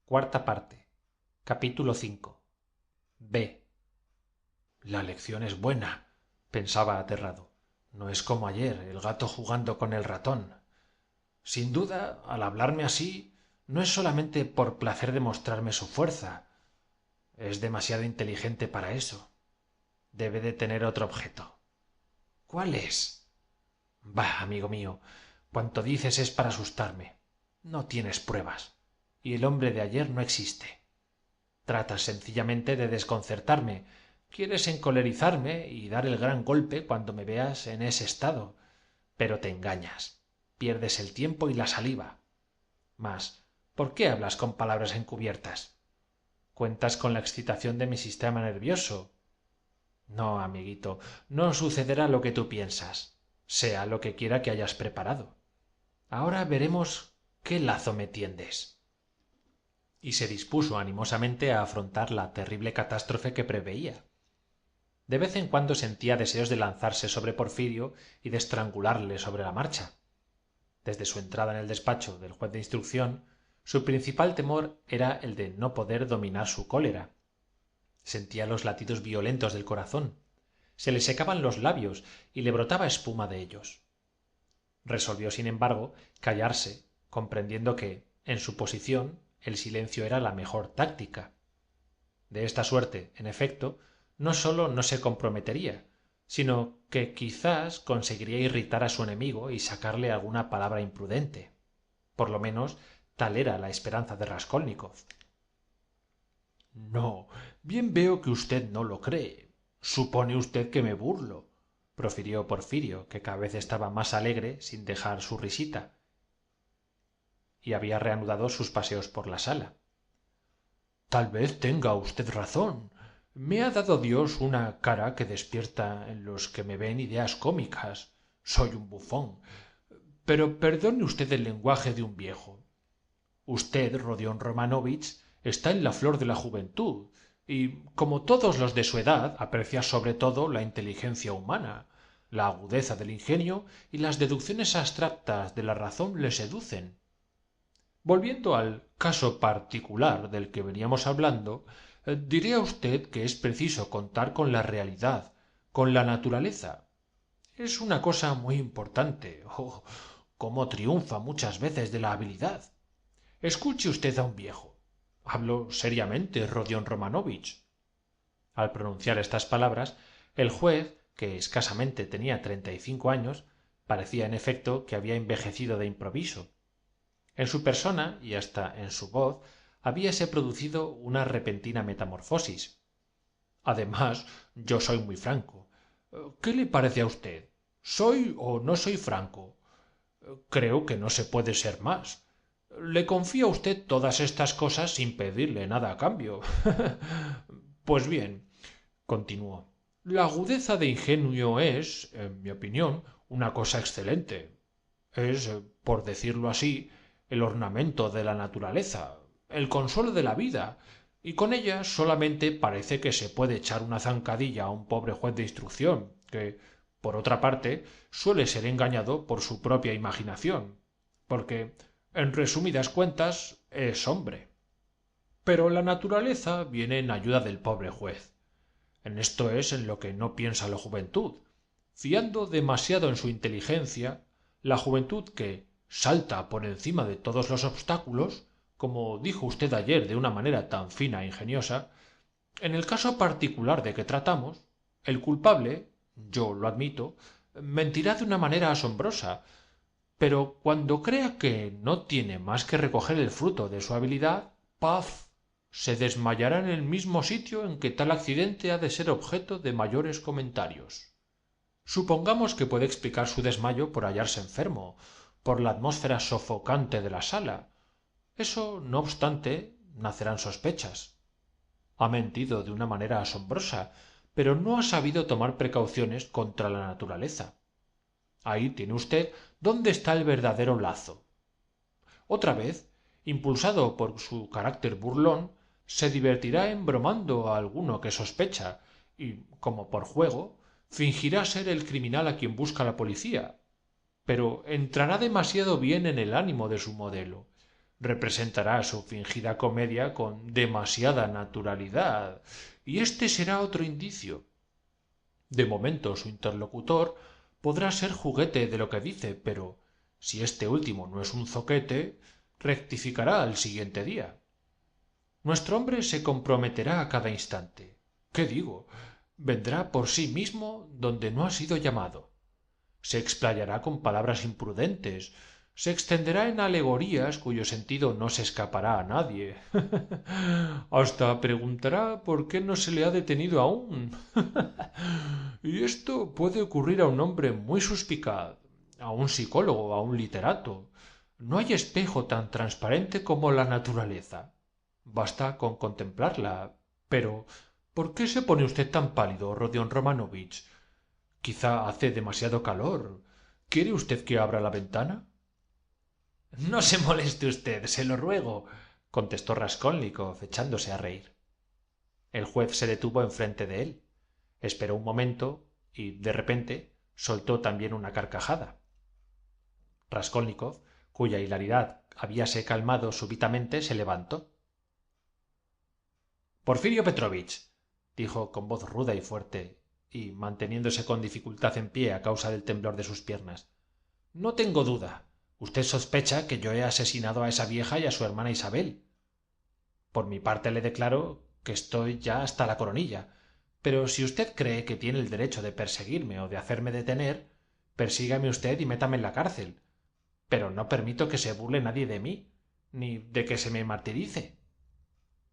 Cuarta parte. Capítulo 5. B. La lección es buena, pensaba aterrado. No es como ayer, el gato jugando con el ratón. Sin duda, al hablarme así, no es solamente por placer de mostrarme su fuerza. Es demasiado inteligente para eso. Debe de tener otro objeto. ¿Cuál es? Bah, amigo mío, cuanto dices es para asustarme. No tienes pruebas. Y el hombre de ayer no existe. Tratas sencillamente de desconcertarme. Quieres encolerizarme y dar el gran golpe cuando me veas en ese estado. Pero te engañas. Pierdes el tiempo y la saliva. Mas, ¿por qué hablas con palabras encubiertas? ¿Cuentas con la excitación de mi sistema nervioso? No, amiguito, no sucederá lo que tú piensas, sea lo que quiera que hayas preparado. Ahora veremos qué lazo me tiendes. Y se dispuso animosamente a afrontar la terrible catástrofe que preveía. De vez en cuando sentía deseos de lanzarse sobre Porfirio y de estrangularle sobre la marcha. Desde su entrada en el despacho del juez de instrucción, su principal temor era el de no poder dominar su cólera. Sentía los latidos violentos del corazón, se le secaban los labios y le brotaba espuma de ellos. Resolvió, sin embargo, callarse, comprendiendo que, en su posición, el silencio era la mejor táctica. De esta suerte, en efecto, no sólo no se comprometería, sino que quizás conseguiría irritar a su enemigo y sacarle alguna palabra imprudente. Por lo menos, tal era la esperanza de Raskolnikov. No, bien veo que usted no lo cree. Supone usted que me burlo, profirió Porfirio, que cada vez estaba más alegre sin dejar su risita, y había reanudado sus paseos por la sala. Tal vez tenga usted razón. Me ha dado Dios una cara que despierta en los que me ven ideas cómicas. Soy un bufón. Pero perdone usted el lenguaje de un viejo. Usted, Rodión Romanovich, está en la flor de la juventud y, como todos los de su edad, aprecia sobre todo la inteligencia humana. La agudeza del ingenio y las deducciones abstractas de la razón le seducen. Volviendo al caso particular del que veníamos hablando, diré a usted que es preciso contar con la realidad, con la naturaleza. Es una cosa muy importante. Oh, cómo triunfa muchas veces de la habilidad. Escuche usted a un viejo. Hablo seriamente, Rodión Romanovich. Al pronunciar estas palabras, el juez, que escasamente tenía 35 años, parecía en efecto que había envejecido de improviso. En su persona y hasta en su voz habíase producido una repentina metamorfosis. Además, yo soy muy franco. ¿Qué le parece a usted? ¿Soy o no soy franco? Creo que no se puede ser más. Le confío a usted todas estas cosas sin pedirle nada a cambio. Pues bien, continuó, la agudeza de ingenio es, en mi opinión, una cosa excelente. Es, por decirlo así, el ornamento de la naturaleza, el consuelo de la vida, y con ella solamente parece que se puede echar una zancadilla a un pobre juez de instrucción, que, por otra parte, suele ser engañado por su propia imaginación, porque, en resumidas cuentas, es hombre. Pero la naturaleza viene en ayuda del pobre juez. En esto es en lo que no piensa la juventud. Fiando demasiado en su inteligencia, la juventud que salta por encima de todos los obstáculos, como dijo usted ayer de una manera tan fina e ingeniosa, en el caso particular de que tratamos, el culpable, yo lo admito, mentirá de una manera asombrosa, pero cuando crea que no tiene más que recoger el fruto de su habilidad, ¡paf! Se desmayará en el mismo sitio en que tal accidente ha de ser objeto de mayores comentarios. Supongamos que puede explicar su desmayo por hallarse enfermo, por la atmósfera sofocante de la sala. Eso, no obstante, nacerán sospechas. Ha mentido de una manera asombrosa, pero no ha sabido tomar precauciones contra la naturaleza. Ahí tiene usted dónde está el verdadero lazo. Otra vez, impulsado por su carácter burlón, se divertirá embromando a alguno que sospecha y, como por juego, fingirá ser el criminal a quien busca la policía, pero entrará demasiado bien en el ánimo de su modelo. representará su fingida comedia con demasiada naturalidad, y este será otro indicio. De momento su interlocutor podrá ser juguete de lo que dice, pero si este último no es un zoquete, rectificará al siguiente día. Nuestro hombre se comprometerá a cada instante. ¿Qué digo? Vendrá por sí mismo donde no ha sido llamado. Se explayará con palabras imprudentes, se extenderá en alegorías cuyo sentido no se escapará a nadie. Hasta preguntará por qué no se le ha detenido aún. Y esto puede ocurrir a un hombre muy suspicaz, a un psicólogo, a un literato. No hay espejo tan transparente como la naturaleza. Basta con contemplarla. Pero, ¿por qué se pone usted tan pálido, Rodion Romanovich? Quizá hace demasiado calor. ¿Quiere usted que abra la ventana? No se moleste usted, se lo ruego, contestó Raskolnikov, echándose a reír. El juez se detuvo enfrente de él, esperó un momento y, de repente, soltó también una carcajada. Raskolnikov, cuya hilaridad habíase calmado súbitamente, se levantó. Porfirio Petrovich, dijo con voz ruda y fuerte, y manteniéndose con dificultad en pie a causa del temblor de sus piernas, no tengo duda. Usted sospecha que yo he asesinado a esa vieja y a su hermana Isabel. Por mi parte le declaro que estoy ya hasta la coronilla, pero si usted cree que tiene el derecho de perseguirme o de hacerme detener, persígame usted y métame en la cárcel. Pero no permito que se burle nadie de mí, ni de que se me martirice.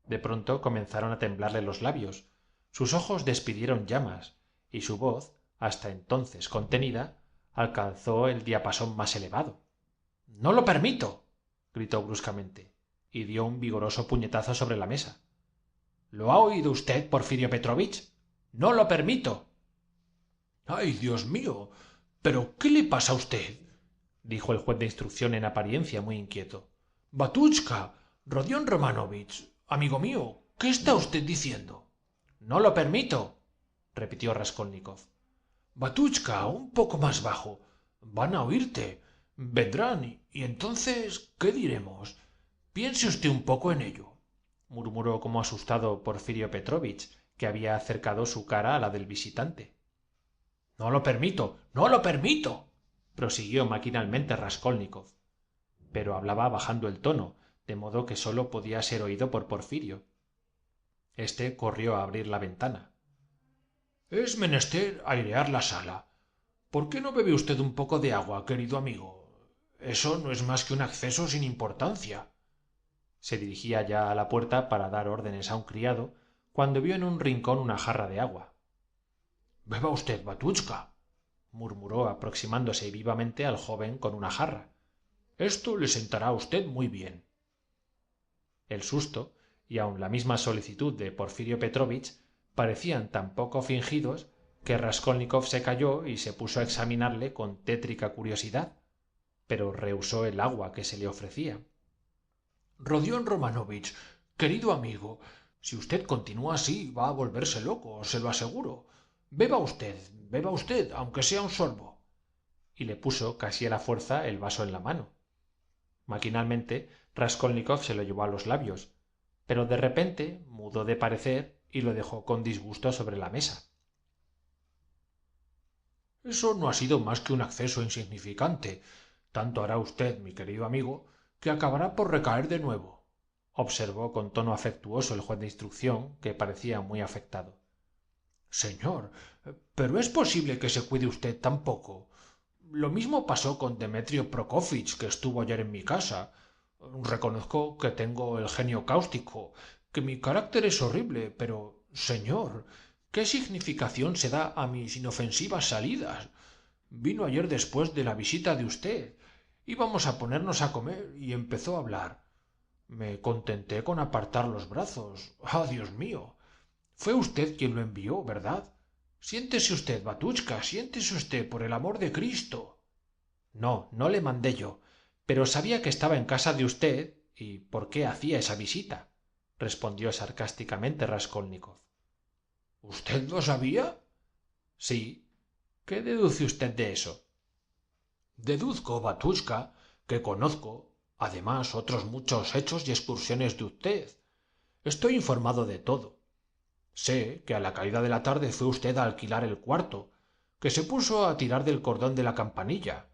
De pronto comenzaron a temblarle los labios, sus ojos despidieron llamas, y su voz, hasta entonces contenida, alcanzó el diapasón más elevado. —¡No lo permito! —gritó bruscamente, y dio un vigoroso puñetazo sobre la mesa. —¿Lo ha oído usted, Porfirio Petrovich? —¡No lo permito! —¡Ay, Dios mío! ¿Pero qué le pasa a usted? —dijo el juez de instrucción en apariencia muy inquieto. —Batuchka, Rodion Romanovich, amigo mío, ¿qué está usted diciendo? —No lo permito —repitió Raskolnikov. —Batuchka, un poco más bajo. Van a oírte. Vendrán y entonces, ¿qué diremos? Piense usted un poco en ello —murmuró como asustado Porfirio Petrovich, que había acercado su cara a la del visitante. —No lo permito, no lo permito —prosiguió maquinalmente Raskolnikov, pero hablaba bajando el tono, de modo que sólo podía ser oído por Porfirio. Este corrió a abrir la ventana. —Es menester airear la sala. ¿Por qué no bebe usted un poco de agua, querido amigo? Eso no es más que un acceso sin importancia. Se dirigía ya a la puerta para dar órdenes a un criado, cuando vio en un rincón una jarra de agua. —Beba usted, Batuchka —murmuró aproximándose vivamente al joven con una jarra—. Esto le sentará a usted muy bien. El susto y aun la misma solicitud de Porfirio Petrovich parecían tan poco fingidos que Raskolnikov se calló y se puso a examinarle con tétrica curiosidad, pero rehusó el agua que se le ofrecía. —Rodion Romanovich, querido amigo, si usted continúa así va a volverse loco, se lo aseguro. Beba usted, aunque sea un sorbo. Y le puso casi a la fuerza el vaso en la mano. Maquinalmente Raskolnikov se lo llevó a los labios, pero de repente mudó de parecer y lo dejó con disgusto sobre la mesa. —Eso no ha sido más que un acceso insignificante. Tanto hará usted, mi querido amigo, que acabará por recaer de nuevo —observó con tono afectuoso el juez de instrucción, que parecía muy afectado. —Señor, pero es posible que se cuide usted tan poco. Lo mismo pasó con Demetrio Prokofich, que estuvo ayer en mi casa. Reconozco que tengo el genio cáustico, que mi carácter es horrible, pero, señor, ¿qué significación se da a mis inofensivas salidas? Vino ayer después de la visita de usted. Íbamos a ponernos a comer y empezó a hablar. Me contenté con apartar los brazos. ¡Ah, Dios mío! Fue usted quien lo envió, ¿verdad? Siéntese usted, Batuchka, siéntese usted, por el amor de Cristo. No, no le mandé yo, pero sabía que estaba en casa de usted y por qué hacía esa visita, respondió sarcásticamente Raskolnikov. —¿Usted lo sabía? —Sí. ¿Qué deduce usted de eso? —Deduzco, Batuchka, que conozco, Además, otros muchos hechos y excursiones de usted. Estoy informado de todo. Sé que a la caída de la tarde fue usted a alquilar el cuarto, que se puso a tirar del cordón de la campanilla,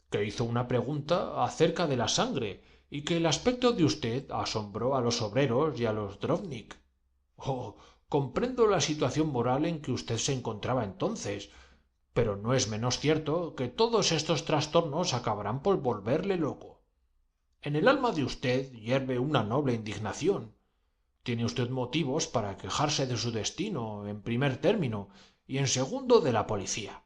que hizo una pregunta acerca de la sangre y que el aspecto de usted asombró a los obreros y a los Drovnik. Oh, comprendo la situación moral en que usted se encontraba entonces, pero no es menos cierto que todos estos trastornos acabarán por volverle loco. En el alma de usted hierve una noble indignación. Tiene usted motivos para quejarse de su destino, en primer término, y en segundo de la policía.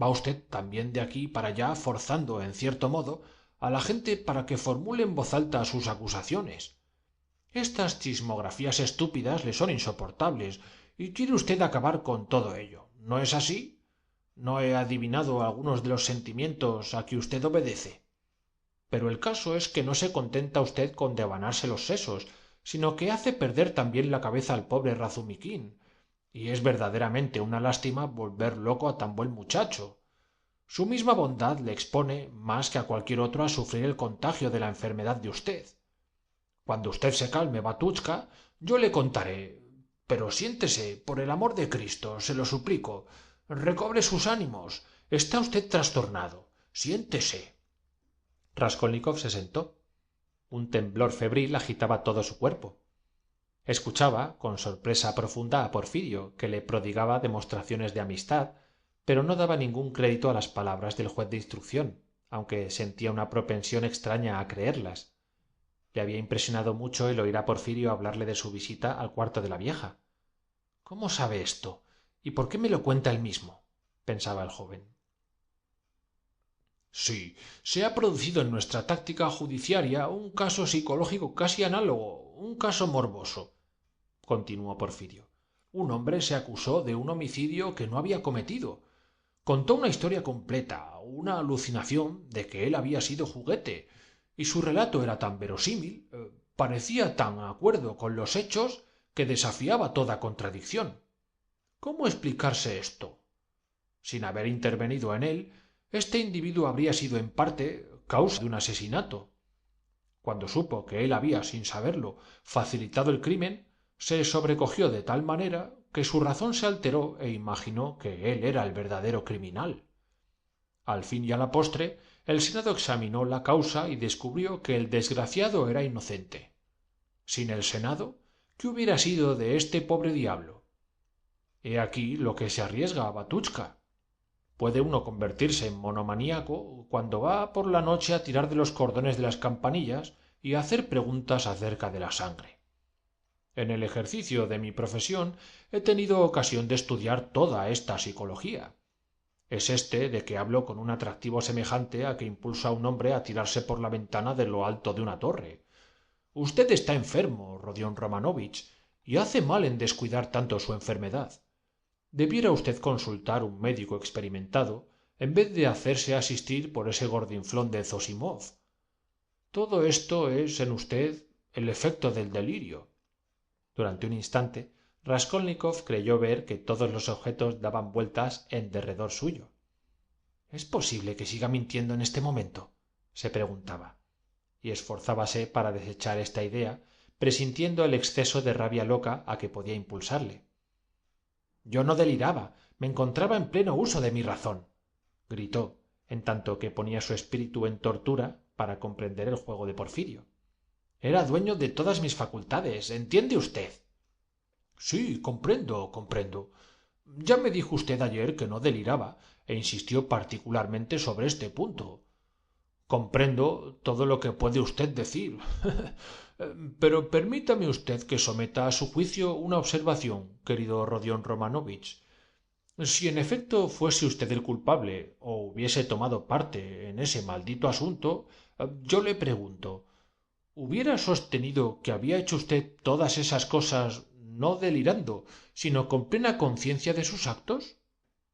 Va usted también de aquí para allá forzando, en cierto modo, a la gente para que formule en voz alta sus acusaciones. Estas chismografías estúpidas le son insoportables, y quiere usted acabar con todo ello. ¿No es así? ¿No he adivinado algunos de los sentimientos a que usted obedece? Pero el caso es que no se contenta usted con devanarse los sesos, sino que hace perder también la cabeza al pobre Razumiquín, y es verdaderamente una lástima volver loco a tan buen muchacho. Su misma bondad le expone más que a cualquier otro a sufrir el contagio de la enfermedad de usted. Cuando usted se calme, Batuchka, yo le contaré. Pero siéntese, por el amor de Cristo, se lo suplico. Recobre sus ánimos. Está usted trastornado. Siéntese. Raskolnikov se sentó. Un temblor febril agitaba todo su cuerpo. Escuchaba con sorpresa profunda a Porfirio, que le prodigaba demostraciones de amistad, pero no daba ningún crédito a las palabras del juez de instrucción, aunque sentía una propensión extraña a creerlas. Le había impresionado mucho el oír a Porfirio hablarle de su visita al cuarto de la vieja. ¿Cómo sabe esto? ¿Y por qué me lo cuenta él mismo? Pensaba el joven. Sí, se ha producido en nuestra táctica judiciaria un caso psicológico casi análogo, un caso morboso, continuó Porfirio. Un hombre se acusó de un homicidio que no había cometido. Contó una historia completa, una alucinación de que él había sido juguete, y su relato era tan verosímil, parecía tan acuerdo con los hechos, que desafiaba toda contradicción. ¿Cómo explicarse esto? Sin haber intervenido en él, este individuo habría sido en parte causa de un asesinato. Cuando supo que él había, sin saberlo, facilitado el crimen, se sobrecogió de tal manera que su razón se alteró e imaginó que él era el verdadero criminal. Al fin y a la postre, el Senado examinó la causa y descubrió que el desgraciado era inocente. Sin el Senado, ¿qué hubiera sido de este pobre diablo? He aquí lo que se arriesga a Batuchka. Puede uno convertirse en monomaníaco cuando va por la noche a tirar de los cordones de las campanillas y a hacer preguntas acerca de la sangre. En el ejercicio de mi profesión he tenido ocasión de estudiar toda esta psicología. Es este de que hablo con un atractivo semejante a que impulsa a un hombre a tirarse por la ventana de lo alto de una torre. Usted está enfermo, Rodion Romanovich, y hace mal en descuidar tanto su enfermedad. Debiera usted consultar un médico experimentado en vez de hacerse asistir por ese gordinflón de Zosimov. Todo esto es en usted el efecto del delirio. Durante un instante, Raskolnikov creyó ver que todos los objetos daban vueltas en derredor suyo. ¿Es posible que siga mintiendo en este momento?, se preguntaba, y esforzábase para desechar esta idea, presintiendo el exceso de rabia loca a que podía impulsarle. Yo no deliraba, me encontraba en pleno uso de mi razón, gritó, en tanto que ponía su espíritu en tortura para comprender el juego de Porfirio. Era dueño de todas mis facultades, ¿entiende usted? Sí, comprendo, comprendo. Ya me dijo usted ayer que no deliraba, e insistió particularmente sobre este punto. Comprendo todo lo que puede usted decir. Pero permítame usted que someta a su juicio una observación, querido Rodion Romanovich. Si en efecto fuese usted el culpable o hubiese tomado parte en ese maldito asunto, yo le pregunto, ¿hubiera sostenido que había hecho usted todas esas cosas no delirando, sino con plena conciencia de sus actos?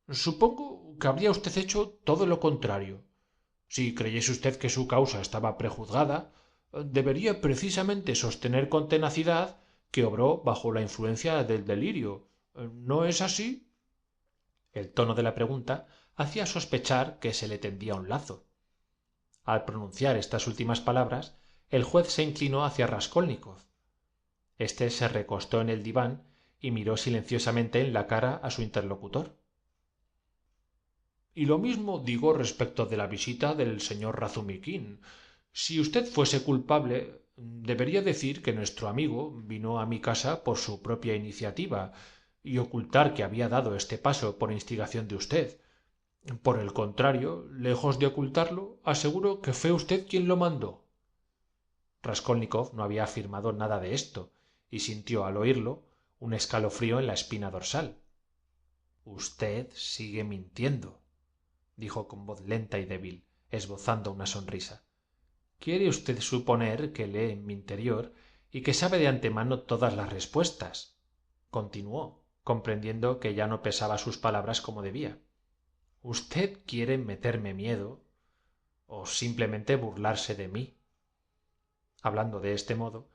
Supongo que habría usted hecho todo lo contrario. Si creyese usted que su causa estaba prejuzgada, debería precisamente sostener con tenacidad que obró bajo la influencia del delirio. ¿No es así? El tono de la pregunta hacía sospechar que se le tendía un lazo. Al pronunciar estas últimas palabras, el juez se inclinó hacia Raskolnikov. Este se recostó en el diván y miró silenciosamente en la cara a su interlocutor. Y lo mismo digo respecto de la visita del señor Razumiquín. Si usted fuese culpable, debería decir que nuestro amigo vino a mi casa por su propia iniciativa y ocultar que había dado este paso por instigación de usted. Por el contrario, lejos de ocultarlo, aseguro que fue usted quien lo mandó. Raskolnikov no había afirmado nada de esto y sintió al oírlo un escalofrío en la espina dorsal. Usted sigue mintiendo, dijo con voz lenta y débil, esbozando una sonrisa. Quiere usted suponer que lee en mi interior y que sabe de antemano todas las respuestas, continuó, comprendiendo que ya no pesaba sus palabras como debía. Usted quiere meterme miedo o simplemente burlarse de mí. Hablando de este modo,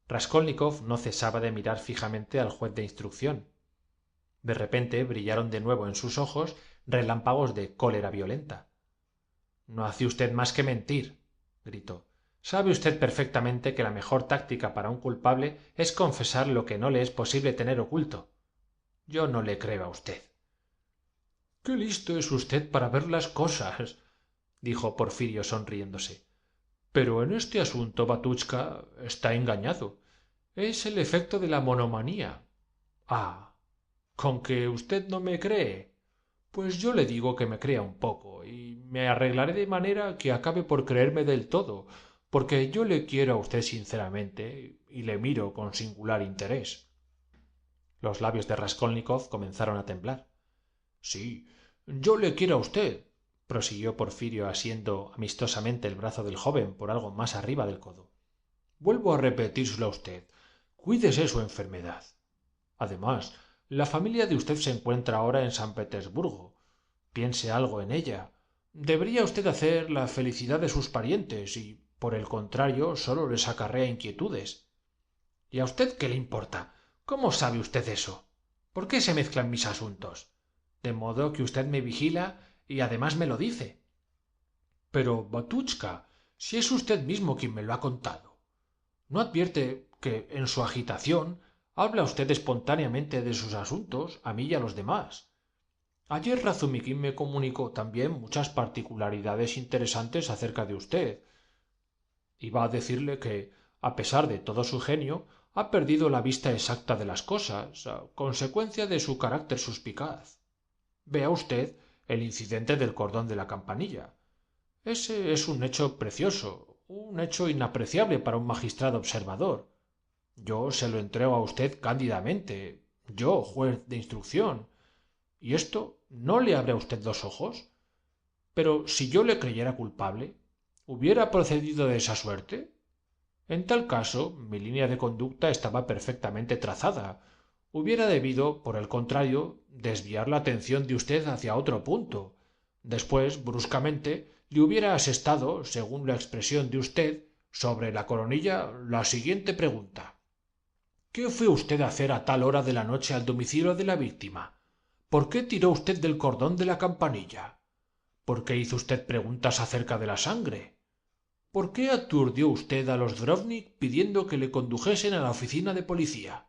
Raskolnikov no cesaba de mirar fijamente al juez de instrucción. De repente brillaron de nuevo en sus ojos relámpagos de cólera violenta. No hace usted más que mentir, gritó. Sabe usted perfectamente que la mejor táctica para un culpable es confesar lo que no le es posible tener oculto. Yo no le creo a usted. Qué listo es usted para ver las cosas, dijo Porfirio sonriéndose. Pero en este asunto, Batuchka, está engañado. Es el efecto de la monomanía. Ah, ¿con que usted no me cree? Pues yo le digo que me crea un poco, y me arreglaré de manera que acabe por creerme del todo, porque yo le quiero a usted sinceramente y le miro con singular interés. Los labios de Raskolnikov comenzaron a temblar. Sí, yo le quiero a usted, prosiguió Porfirio asiendo amistosamente el brazo del joven por algo más arriba del codo. Vuelvo a repetírselo a usted. Cuídese su enfermedad. Además, la familia de usted se encuentra ahora en San Petersburgo. Piense algo en ella. Debería usted hacer la felicidad de sus parientes y, por el contrario, solo les acarrea inquietudes. ¿Y a usted qué le importa? ¿Cómo sabe usted eso? ¿Por qué se mezclan mis asuntos? De modo que usted me vigila y además me lo dice. Pero, Batuchka, si es usted mismo quien me lo ha contado, ¿no advierte que, en su agitación, habla usted espontáneamente de sus asuntos, a mí y a los demás? Ayer Razumiquín me comunicó también muchas particularidades interesantes acerca de usted. Iba a decirle que, a pesar de todo su genio, ha perdido la vista exacta de las cosas, a consecuencia de su carácter suspicaz. Vea usted el incidente del cordón de la campanilla. Ese es un hecho precioso, un hecho inapreciable para un magistrado observador. Yo se lo entrego a usted cándidamente, yo, juez de instrucción. ¿Y esto no le abre a usted los ojos? Pero si yo le creyera culpable, ¿hubiera procedido de esa suerte? En tal caso, mi línea de conducta estaba perfectamente trazada. Hubiera debido, por el contrario, desviar la atención de usted hacia otro punto. Después, bruscamente, le hubiera asestado, según la expresión de usted, sobre la coronilla la siguiente pregunta. ¿Qué fue usted a hacer a tal hora de la noche al domicilio de la víctima? ¿Por qué tiró usted del cordón de la campanilla? ¿Por qué hizo usted preguntas acerca de la sangre? ¿Por qué aturdió usted a los Drovnik pidiendo que le condujesen a la oficina de policía?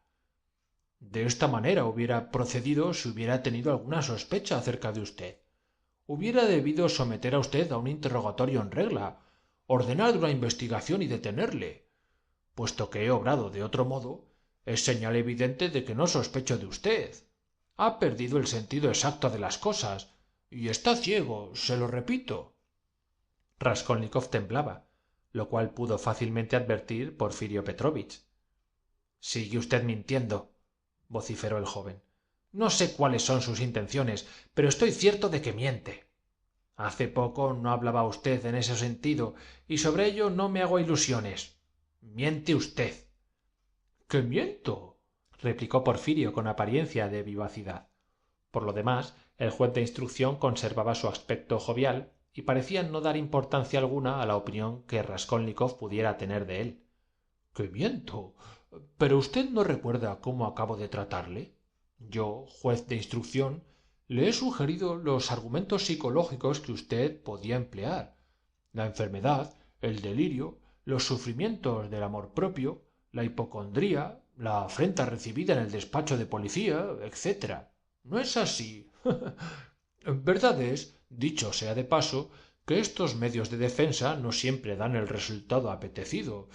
De esta manera hubiera procedido si hubiera tenido alguna sospecha acerca de usted. Hubiera debido someter a usted a un interrogatorio en regla, ordenar una investigación y detenerle. Puesto que he obrado de otro modo, es señal evidente de que no sospecho de usted. Ha perdido el sentido exacto de las cosas y está ciego, se lo repito. Raskolnikov temblaba, lo cual pudo fácilmente advertir Porfirio Petrovich. Sigue usted mintiendo, vociferó el joven. No sé cuáles son sus intenciones, pero estoy cierto de que miente. Hace poco no hablaba usted en ese sentido, y sobre ello no me hago ilusiones. Miente usted. ¿Que miento? Replicó Porfirio con apariencia de vivacidad. Por lo demás, el juez de instrucción conservaba su aspecto jovial y parecía no dar importancia alguna a la opinión que Raskolnikov pudiera tener de él. —¡Que miento! ¿Pero usted no recuerda cómo acabo de tratarle? Yo, juez de instrucción, le he sugerido los argumentos psicológicos que usted podía emplear. La enfermedad, el delirio, los sufrimientos del amor propio, la hipocondría, la afrenta recibida en el despacho de policía, etc. ¿No es así? Verdad es, dicho sea de paso, que estos medios de defensa no siempre dan el resultado apetecido.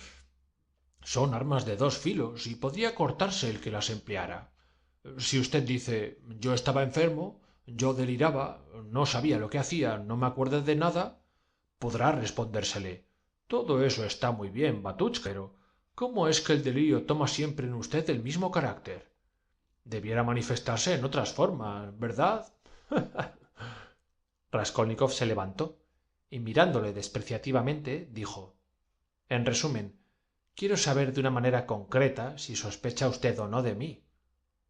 Son armas de dos filos y podría cortarse el que las empleara. Si usted dice yo estaba enfermo, yo deliraba, no sabía lo que hacía, no me acuerdo de nada, podrá respondérsele. Todo eso está muy bien, Batuchka, pero ¿cómo es que el delirio toma siempre en usted el mismo carácter? Debiera manifestarse en otras formas, ¿verdad? Raskolnikov se levantó y mirándole despreciativamente dijo: En resumen, quiero saber de una manera concreta si sospecha usted o no de mí.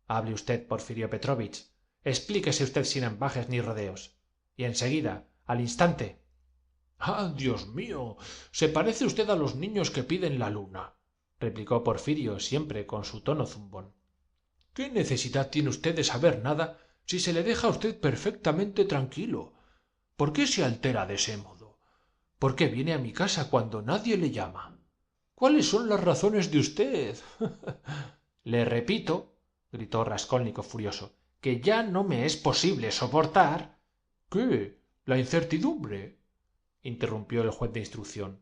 Hable usted, Porfirio Petrovich. Explíquese usted sin ambajes ni rodeos. Y enseguida, al instante. ¡Ah, Dios mío! Se parece usted a los niños que piden la luna, replicó Porfirio siempre con su tono zumbón. ¿Qué necesidad tiene usted de saber nada si se le deja a usted perfectamente tranquilo? ¿Por qué se altera de ese modo? ¿Por qué viene a mi casa cuando nadie le llama? ¿Cuáles son las razones de usted? Le repito, gritó Raskolnikov furioso, que ya no me es posible soportar. ¿Qué? ¿La incertidumbre? Interrumpió el juez de instrucción.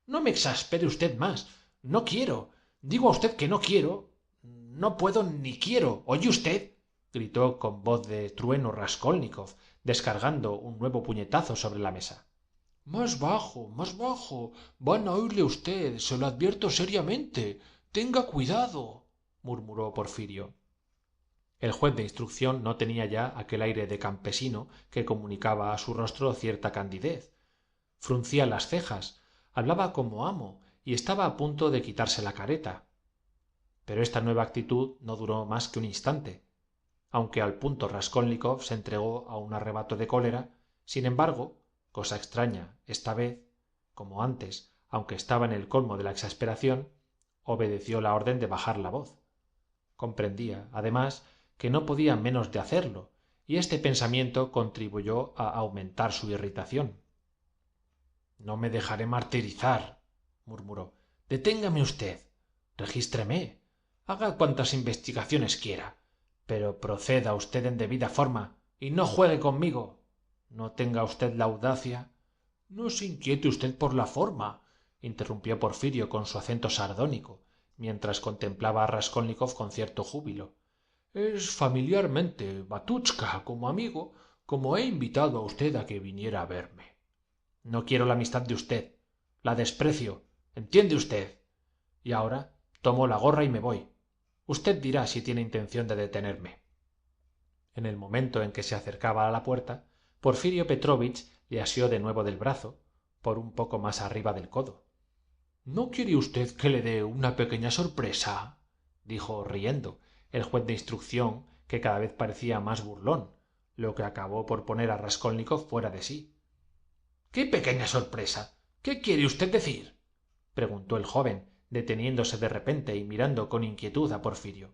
No me exaspere usted más. No quiero. Digo a usted que no quiero. No puedo ni quiero. ¿Oye usted? Gritó con voz de trueno Raskolnikov, descargando un nuevo puñetazo sobre la mesa. Más bajo, más bajo. Van a oírle a usted. Se lo advierto seriamente. Tenga cuidado, murmuró Porfirio. El juez de instrucción no tenía ya aquel aire de campesino que comunicaba a su rostro cierta candidez. Fruncía las cejas, hablaba como amo y estaba a punto de quitarse la careta. Pero esta nueva actitud no duró más que un instante. Aunque al punto Raskolnikov se entregó a un arrebato de cólera, sin embargo, cosa extraña, esta vez, como antes, aunque estaba en el colmo de la exasperación, obedeció la orden de bajar la voz. Comprendía, además, que no podía menos de hacerlo, y este pensamiento contribuyó a aumentar su irritación. No me dejaré martirizar, murmuró. Deténgame usted. Regístreme. Haga cuantas investigaciones quiera. Pero proceda usted en debida forma y no juegue conmigo. No tenga usted la audacia. No se inquiete usted por la forma, interrumpió Porfirio con su acento sardónico, mientras contemplaba a Raskolnikov con cierto júbilo. Es familiarmente, Batuchka, como amigo, como he invitado a usted a que viniera a verme. No quiero la amistad de usted. La desprecio. ¿Entiende usted? Y ahora tomo la gorra y me voy. Usted dirá si tiene intención de detenerme. En el momento en que se acercaba a la puerta, Porfirio Petrovich le asió de nuevo del brazo, por un poco más arriba del codo. ¿No quiere usted que le dé una pequeña sorpresa? Dijo riendo el juez de instrucción, que cada vez parecía más burlón, lo que acabó por poner a Raskolnikov fuera de sí. ¿Qué pequeña sorpresa? ¿Qué quiere usted decir? Preguntó el joven, deteniéndose de repente y mirando con inquietud a Porfirio.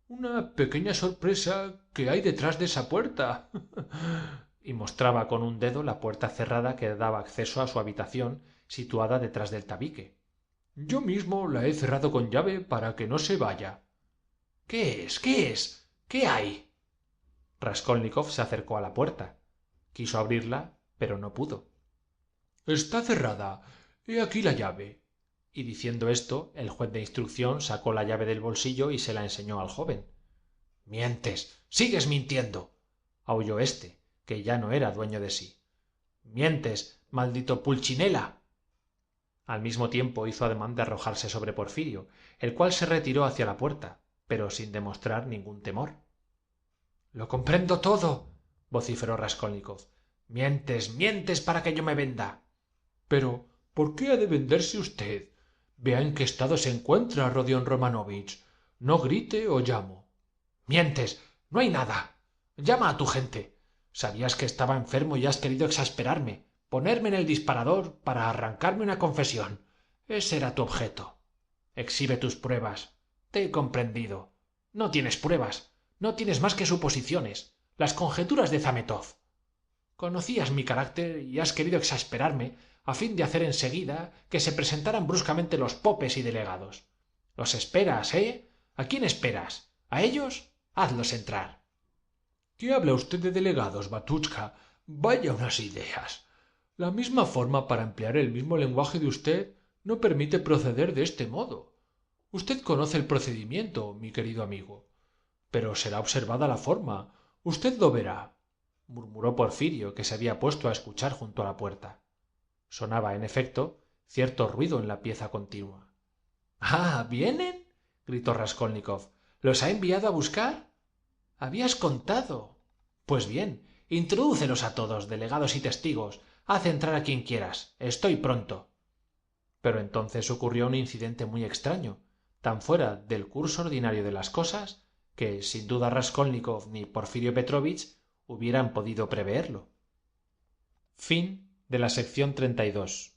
Una pequeña sorpresa que hay detrás de esa puerta. Y mostraba con un dedo la puerta cerrada que daba acceso a su habitación, situada detrás del tabique. Yo mismo la he cerrado con llave para que no se vaya. ¿Qué es? ¿Qué es? ¿Qué hay? Raskolnikov se acercó a la puerta. Quiso abrirla, pero no pudo. Está cerrada. He aquí la llave. Y diciendo esto, el juez de instrucción sacó la llave del bolsillo y se la enseñó al joven. Mientes. Sigues mintiendo. Aulló éste, que ya no era dueño de sí. Mientes, maldito pulchinela. Al mismo tiempo hizo ademán de arrojarse sobre Porfirio, el cual se retiró hacia la puerta, pero sin demostrar ningún temor. Lo comprendo todo, vociferó Raskolnikov. Mientes, mientes para que yo me venda. Pero, ¿por qué ha de venderse usted? Vea en qué estado se encuentra Rodion Romanovich. No grite o llamo. Mientes, no hay nada. Llama a tu gente. Sabías que estaba enfermo y has querido exasperarme, ponerme en el disparador para arrancarme una confesión. Ese era tu objeto. Exhibe tus pruebas. Te he comprendido. No tienes pruebas. No tienes más que suposiciones, las conjeturas de Zametov. Conocías mi carácter y has querido exasperarme a fin de hacer enseguida que se presentaran bruscamente los popes y delegados. Los esperas, ¿eh? ¿A quién esperas? ¿A ellos? Hazlos entrar. ¿Qué habla usted de delegados, Batuschka? Vaya unas ideas. La misma forma para emplear el mismo lenguaje de usted no permite proceder de este modo. Usted conoce el procedimiento, mi querido amigo. Pero será observada la forma. Usted lo verá, murmuró Porfirio, que se había puesto a escuchar junto a la puerta. Sonaba, en efecto, cierto ruido en la pieza continua. —¡Ah! ¿Vienen? —gritó Raskolnikov. —¿Los ha enviado a buscar? —Habías contado. Pues bien, introdúcelos a todos, delegados y testigos. Haz entrar a quien quieras. Estoy pronto. Pero entonces ocurrió un incidente muy extraño, tan fuera del curso ordinario de las cosas, que sin duda Raskolnikov ni Porfirio Petrovich hubieran podido preveerlo. Sección 32.